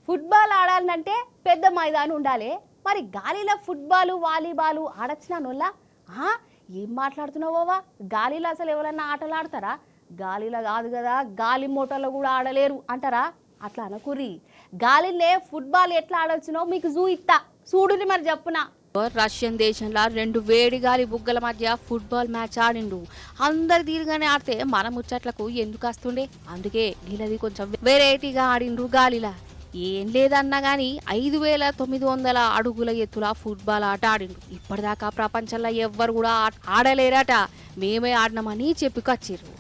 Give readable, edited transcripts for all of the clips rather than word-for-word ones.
Football ఆడాలంటే పెద్ద మైదానం ఉండాలి. మరి గాలిలో ఫుట్బాల్ వాలీబాల్ ఆడొచ్చిన నొల్లా? ఏం మాట్లాడుతున్నావోవా? గాలిలో అసలు ఎవరన్నా ఆటలు ఆడతారా? గాలిలో కాదు కదా, గాలి మోటార్లో కూడా ఆడలేరు అంటారా? అట్లా అనకుర్రి. గాలిలో ఫుట్బాల్ ఎట్లా ఆడొచ్చునో మీకు చూయిత్తా, చూడుని మరి చెప్పునా. రష్యన్ దేశంలో 2 వేడి గాలి బుగ్గల మధ్య ఫుట్బాల్ మ్యాచ్ ఆడిండు. అందరు తీరుగానే ఆడితే మన ముచ్చట్లకు ఎందుకు వస్తుండే? అందుకే గీలది కొంచెం వెరైటీగా ఆడిండ్రు గాలిలా. ఏం లేదన్నా గానీ 5,900 అడుగుల ఎత్తుల ఫుట్బాల్ ఆట ఆడిండు. ఇప్పటిదాకా ప్రపంచంలో ఎవ్వరు కూడా ఆడలేరట. మేమే ఆడినామని చెప్పుకొచ్చిర్రు.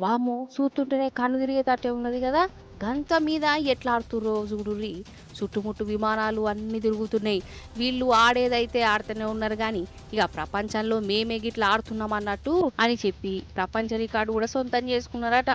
వామో, చూస్తుంటేనే కన్ను తిరిగేటట్టే ఉన్నది కదా. గంత మీద ఎట్లా ఆడుతుర్రో చూడుర్రి. చుట్టుముట్టు విమానాలు అన్ని తిరుగుతున్నాయి. వీళ్ళు ఆడేదైతే ఆడుతూనే ఉన్నారు కానీ ఇక ప్రపంచంలో మేమే గిట్లా ఆడుతున్నాం అన్నట్టు అని చెప్పి ప్రపంచ రికార్డు కూడా సొంతం చేసుకున్నారట.